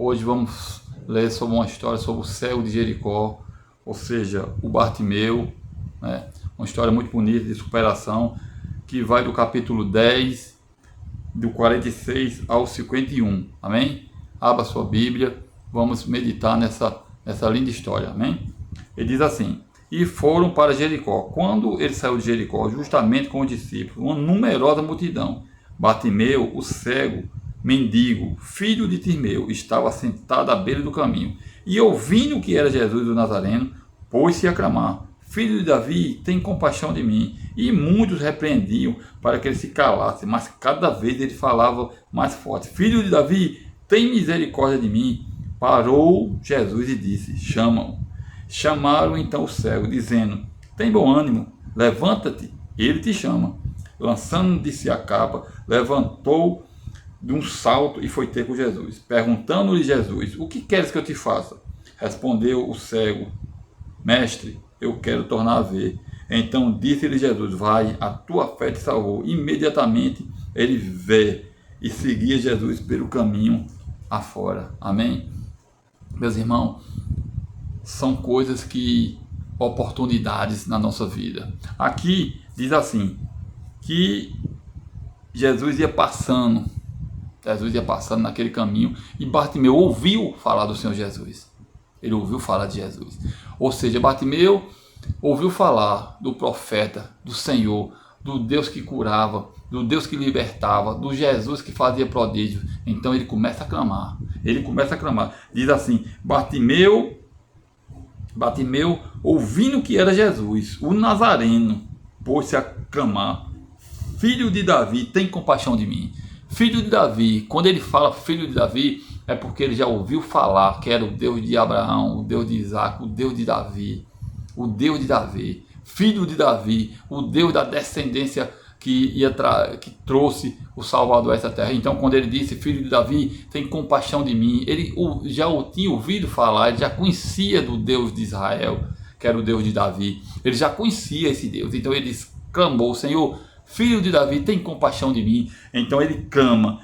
Hoje vamos ler sobre uma história sobre o cego de Jericó, ou seja, o Bartimeu, né? Uma história muito bonita de superação, que vai do capítulo 10, do 46 ao 51, amém? Abra sua Bíblia, vamos meditar nessa linda história, amém? Ele diz assim: e foram para Jericó. Quando ele saiu de Jericó, justamente com os discípulos, uma numerosa multidão, Bartimeu, o cego, mendigo, filho de Timeu, estava sentado à beira do caminho, e ouvindo que era Jesus o Nazareno, pôs-se a clamar: Filho de Davi, tem compaixão de mim. E muitos repreendiam para que ele se calasse, mas cada vez ele falava mais forte: Filho de Davi, tem misericórdia de mim. Parou Jesus e disse: Chama-o. Chamaram então o cego, dizendo: Tem bom ânimo, levanta-te, ele te chama. Lançando de si a capa, levantou de um salto e foi ter com Jesus. Perguntando-lhe Jesus: O que queres que eu te faça? Respondeu o cego: Mestre, eu quero tornar a ver. Então disse-lhe Jesus: Vai, a tua fé te salvou. Imediatamente ele vê e seguia Jesus pelo caminho afora. Amém? Meus irmãos, são coisas oportunidades na nossa vida. Aqui diz assim, que Jesus ia passando naquele caminho e Bartimeu ouviu falar do Senhor Jesus. Ele ouviu falar de Jesus. Ou seja, Bartimeu ouviu falar do profeta, do Senhor, do Deus que curava, do Deus que libertava, do Jesus que fazia prodígio. Então ele começa a clamar. Diz assim: Bartimeu, ouvindo que era Jesus, o Nazareno, pôs-se a clamar: Filho de Davi, tem compaixão de mim. Filho de Davi, quando ele fala filho de Davi, é porque ele já ouviu falar que era o Deus de Abraão, o Deus de Isaac, o Deus de Davi. O Deus de Davi, filho de Davi, o Deus da descendência que trouxe o Salvador a essa terra. Então, quando ele disse, filho de Davi, tem compaixão de mim, ele já o tinha ouvido falar, ele já conhecia do Deus de Israel, que era o Deus de Davi. Ele já conhecia esse Deus. Então, ele clamou: Senhor, filho de Davi, tem compaixão de mim. Então, ele clama.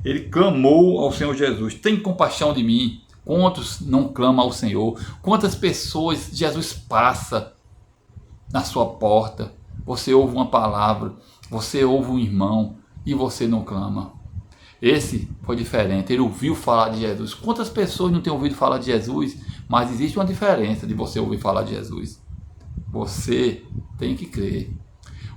Ele clamou ao Senhor Jesus: tem compaixão de mim. Quantos não clamam ao Senhor? Quantas pessoas Jesus passa na sua porta? Você ouve uma palavra, você ouve um irmão e você não clama. Esse foi diferente, ele ouviu falar de Jesus. Quantas pessoas não têm ouvido falar de Jesus? Mas existe uma diferença de você ouvir falar de Jesus. Você tem que crer.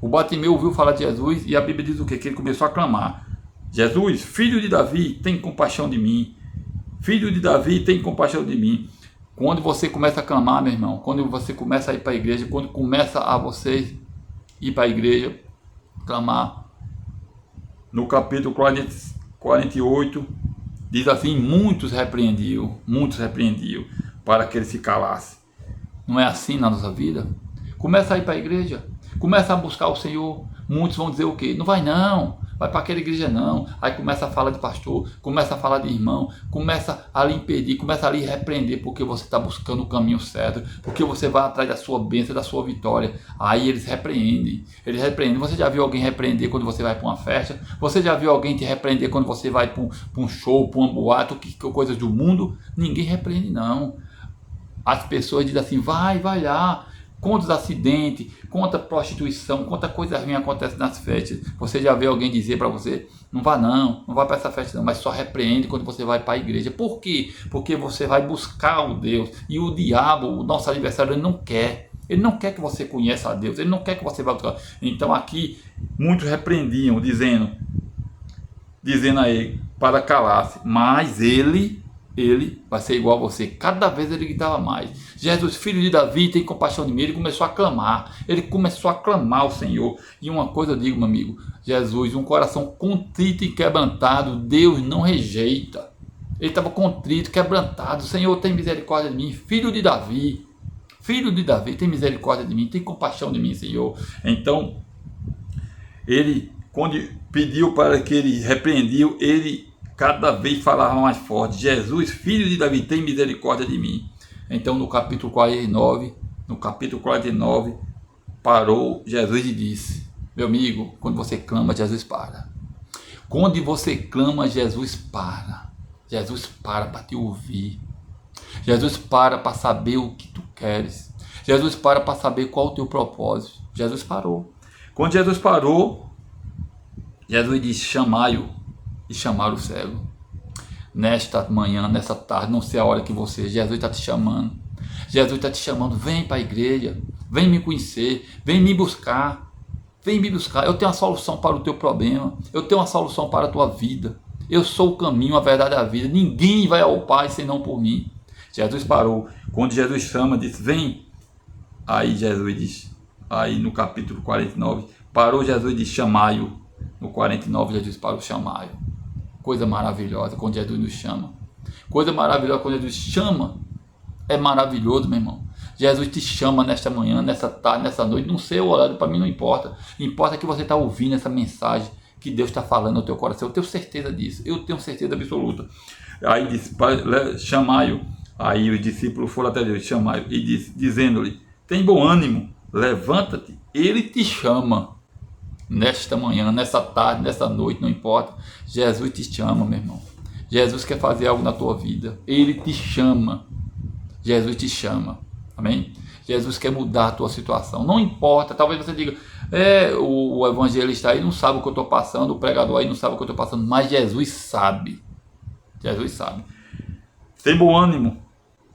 O Bartimeu ouviu falar de Jesus e a Bíblia diz o quê? Que ele começou a clamar: Jesus, filho de Davi, tem compaixão de mim. Filho de Davi, tem compaixão de mim. Quando você começa a clamar, meu irmão, quando você começa a ir para a igreja, quando começa a você ir para a igreja, clamar, no capítulo 48, diz assim: muitos repreendiam para que ele se calasse. Não é assim na nossa vida? Começa a ir para a igreja, começa a buscar o Senhor. Muitos vão dizer o quê? Não vai não, vai para aquela igreja não. Aí começa a falar de pastor, começa a falar de irmão, começa a lhe impedir, começa a lhe repreender, porque você está buscando o caminho certo, porque você vai atrás da sua bênção, da sua vitória. Aí eles repreendem. Você já viu alguém repreender quando você vai para uma festa? Você já viu alguém te repreender quando você vai para um show, para um boato, coisas do mundo? Ninguém repreende não. As pessoas dizem assim: vai lá. Quantos acidentes, quanta prostituição, quanta coisa ruim acontece nas festas. Você já vê alguém dizer para você: não vá para essa festa não, mas só repreende quando você vai para a igreja. Por quê? Porque você vai buscar o Deus. E o diabo, o nosso adversário, ele não quer. Ele não quer que você conheça a Deus, ele não quer que você vá buscar. Então aqui, muitos repreendiam, dizendo a ele para calar-se, mas ele vai ser igual a você. Cada vez ele gritava mais: Jesus, filho de Davi, tem compaixão de mim. Ele começou a clamar ao Senhor. E uma coisa eu digo, meu amigo: Jesus, um coração contrito e quebrantado, Deus não rejeita. Ele estava contrito, quebrantado. Senhor, tem misericórdia de mim. Filho de Davi, tem misericórdia de mim, tem compaixão de mim, Senhor. Então, ele, quando pediu para que ele repreendiu, ele cada vez falava mais forte: Jesus, filho de Davi, tem misericórdia de mim. Então no capítulo 49, parou Jesus e disse: meu amigo, quando você clama, Jesus para. Quando você clama, Jesus para. Jesus para te ouvir. Jesus para saber o que tu queres. Jesus para saber qual é o teu propósito. Jesus parou. Quando Jesus parou, Jesus disse: chamai-o. E chamaram o cego. Nesta manhã, nessa tarde, não sei a hora que você, Jesus está te chamando. Jesus está te chamando, vem para a igreja, vem me conhecer, vem me buscar. Vem me buscar, eu tenho uma solução para o teu problema, eu tenho uma solução para a tua vida. Eu sou o caminho, a verdade e a vida. Ninguém vai ao Pai senão por mim. Jesus parou. Quando Jesus chama, disse: vem. Aí Jesus diz, aí no capítulo 49, parou Jesus e disse: chamai-o. No 49, Jesus parou: chamai-o. Coisa maravilhosa quando Jesus nos chama. Coisa maravilhosa quando Jesus chama. É maravilhoso, meu irmão. Jesus te chama nesta manhã, nessa tarde, nessa noite. Não sei o horário, para mim não importa. Importa que você está ouvindo essa mensagem que Deus está falando no teu coração. Eu tenho certeza disso. Eu tenho certeza absoluta. Aí disse: chamai-o. Aí os discípulos foram até Deus, chamai-o. E dizendo-lhe: tem bom ânimo, levanta-te. Ele te chama. Nesta manhã, nessa tarde, nessa noite, não importa. Jesus te chama, meu irmão. Jesus quer fazer algo na tua vida. Ele te chama. Jesus te chama. Amém? Jesus quer mudar a tua situação. Não importa. Talvez você diga: o evangelista aí não sabe o que eu estou passando. O pregador aí não sabe o que eu estou passando. Mas Jesus sabe. Jesus sabe. Tem bom ânimo.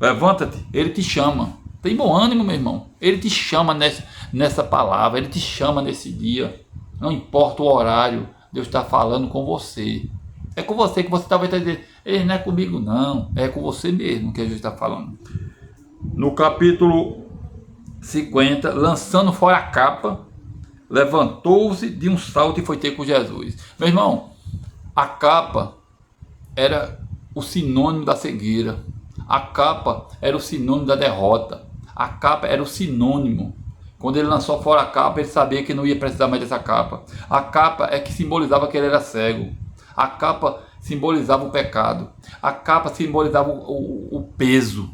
Levanta-te. Ele te chama. Tem bom ânimo, meu irmão. Ele te chama nessa palavra. Ele te chama nesse dia. Não importa o horário, Deus está falando com você. É com você que você talvez está dizendo: ei, não é comigo não, é com você mesmo que Jesus está falando. No capítulo 50, lançando fora a capa, levantou-se de um salto e foi ter com Jesus. Meu irmão, a capa era o sinônimo da cegueira. A capa era o sinônimo da derrota. A capa era o sinônimo. Quando ele lançou fora a capa, ele sabia que não ia precisar mais dessa capa. A capa é que simbolizava que ele era cego. A capa simbolizava o pecado. A capa simbolizava o peso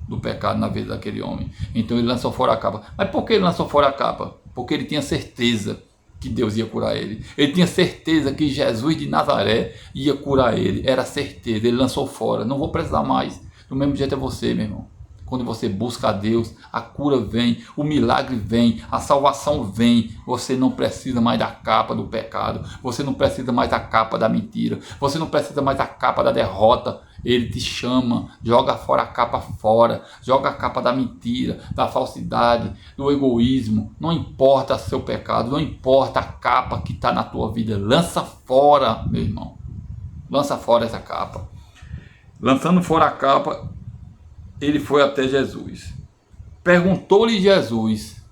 do pecado na vida daquele homem. Então ele lançou fora a capa. Mas por que ele lançou fora a capa? Porque ele tinha certeza que Deus ia curar ele. Ele tinha certeza que Jesus de Nazaré ia curar ele. Era certeza. Ele lançou fora. Não vou precisar mais. Do mesmo jeito é você, meu irmão. Quando você busca a Deus, a cura vem, o milagre vem, a salvação vem. Você não precisa mais da capa do pecado. Você não precisa mais da capa da mentira. Você não precisa mais da capa da derrota. Ele te chama, joga fora a capa fora. Joga a capa da mentira, da falsidade, do egoísmo. Não importa seu pecado, não importa a capa que está na tua vida. Lança fora, meu irmão. Lança fora essa capa. Lançando fora a capa, ele foi até Jesus. Perguntou-lhe Jesus,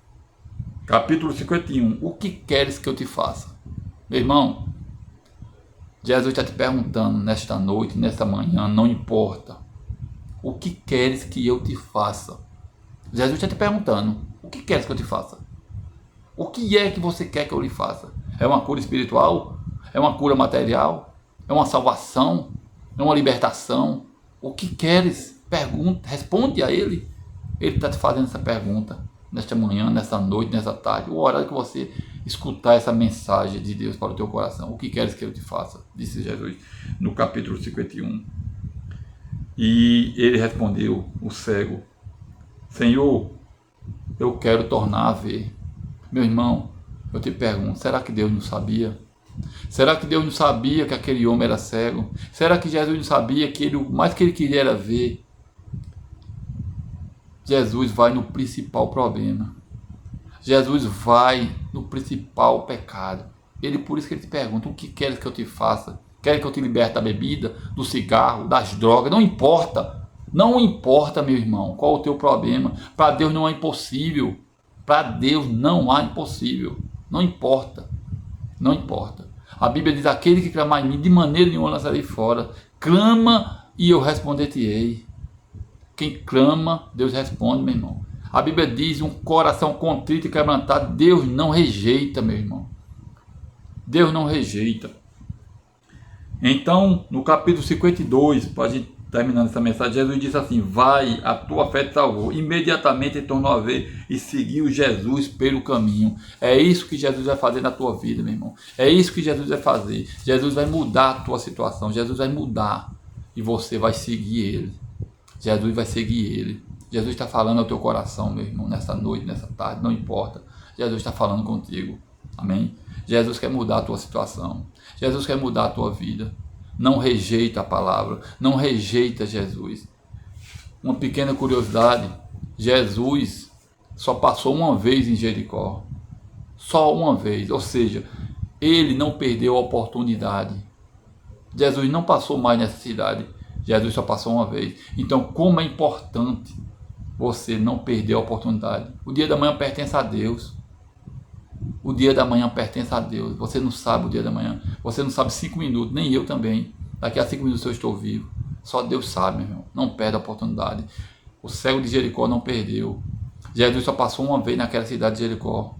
capítulo 51, o que queres que eu te faça? Meu irmão, Jesus está te perguntando nesta noite, nesta manhã, não importa. O que queres que eu te faça? Jesus está te perguntando, o que queres que eu te faça? O que é que você quer que eu lhe faça? É uma cura espiritual? É uma cura material? É uma salvação? É uma libertação? O que queres? Pergunta, responde a ele. Ele está te fazendo essa pergunta nesta manhã, nessa noite, nessa tarde, o horário que você escutar essa mensagem de Deus para o teu coração. O que queres que eu te faça? Disse Jesus no capítulo 51. E ele respondeu, o cego: Senhor, eu quero tornar a ver. Meu irmão, eu te pergunto, será que Deus não sabia? Será que Deus não sabia que aquele homem era cego? Será que Jesus não sabia que o mais que ele queria era ver? Jesus vai no principal problema. Jesus vai no principal pecado. Por isso que ele te pergunta, o que queres que eu te faça? Queres que eu te liberte da bebida, do cigarro, das drogas? Não importa. Não importa, meu irmão, qual o teu problema. Para Deus não é impossível. Para Deus não há impossível. Não importa. Não importa. A Bíblia diz: aquele que clamar em mim, de maneira nenhuma lançarei fora. Clama e eu responder-te-ei. Quem clama, Deus responde, meu irmão. A Bíblia diz: um coração contrito e quebrantado, Deus não rejeita, meu irmão. Deus não rejeita. Então, no capítulo 52, para a gente terminando essa mensagem, Jesus disse assim: vai, a tua fé te salvou. Imediatamente ele tornou a ver e seguiu Jesus pelo caminho. É isso que Jesus vai fazer na tua vida, meu irmão. É isso que Jesus vai fazer. Jesus vai mudar a tua situação. Jesus vai mudar. e você vai seguir ele. Jesus vai seguir ele. Jesus está falando ao teu coração, meu irmão, nessa noite, nessa tarde, não importa. Jesus está falando contigo. Amém? Jesus quer mudar a tua situação. Jesus quer mudar a tua vida. Não rejeita a palavra. Não rejeita Jesus. Uma pequena curiosidade. Jesus só passou uma vez em Jericó. Só uma vez. Ou seja, ele não perdeu a oportunidade. Jesus não passou mais nessa cidade. Jesus só passou uma vez. Então, como é importante você não perder a oportunidade. O dia da manhã pertence a Deus. O dia da manhã pertence a Deus. Você não sabe o dia da manhã. Você não sabe 5 minutos, nem eu também. Daqui a 5 minutos eu estou vivo. Só Deus sabe, meu irmão. Não perde a oportunidade. O cego de Jericó não perdeu. Jesus só passou uma vez naquela cidade de Jericó.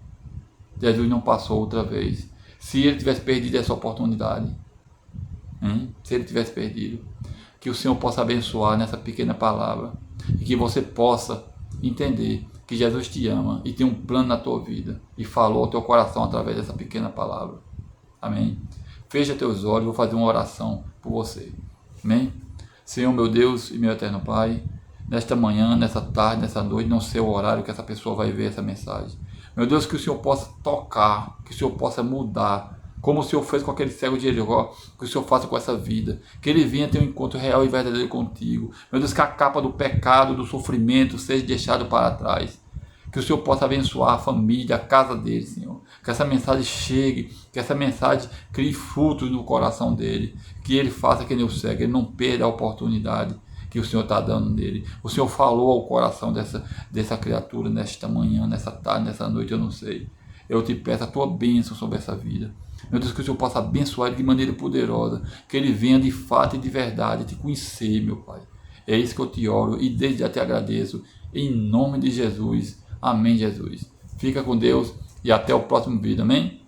Jesus não passou outra vez. Se ele tivesse perdido essa oportunidade, se ele tivesse perdido, que o Senhor possa abençoar nessa pequena palavra e que você possa entender que Jesus te ama e tem um plano na tua vida e falou ao teu coração através dessa pequena palavra. Amém? Fecha teus olhos, vou fazer uma oração por você. Amém? Senhor, meu Deus e meu eterno Pai, nesta manhã, nessa tarde, nessa noite, não sei o horário que essa pessoa vai ver essa mensagem. Meu Deus, que o Senhor possa tocar, que o Senhor possa mudar, como o Senhor fez com aquele cego de Jericó, que o Senhor faça com essa vida, que ele venha ter um encontro real e verdadeiro contigo. Meu Deus, que a capa do pecado, do sofrimento seja deixado para trás, que o Senhor possa abençoar a família, a casa dele, Senhor, que essa mensagem chegue, que essa mensagem crie frutos no coração dele, que ele faça que nem o cego, ele não perda a oportunidade que o Senhor está dando nele. O Senhor falou ao coração dessa criatura nesta manhã, nessa tarde, nessa noite, eu não sei. Eu te peço a tua bênção sobre essa vida. Meu Deus, que o Senhor possa abençoar ele de maneira poderosa, que ele venha de fato e de verdade te conhecer, meu Pai. É isso que eu te oro e desde já te agradeço. Em nome de Jesus. Amém, Jesus. Fica com Deus e até o próximo vídeo. Amém?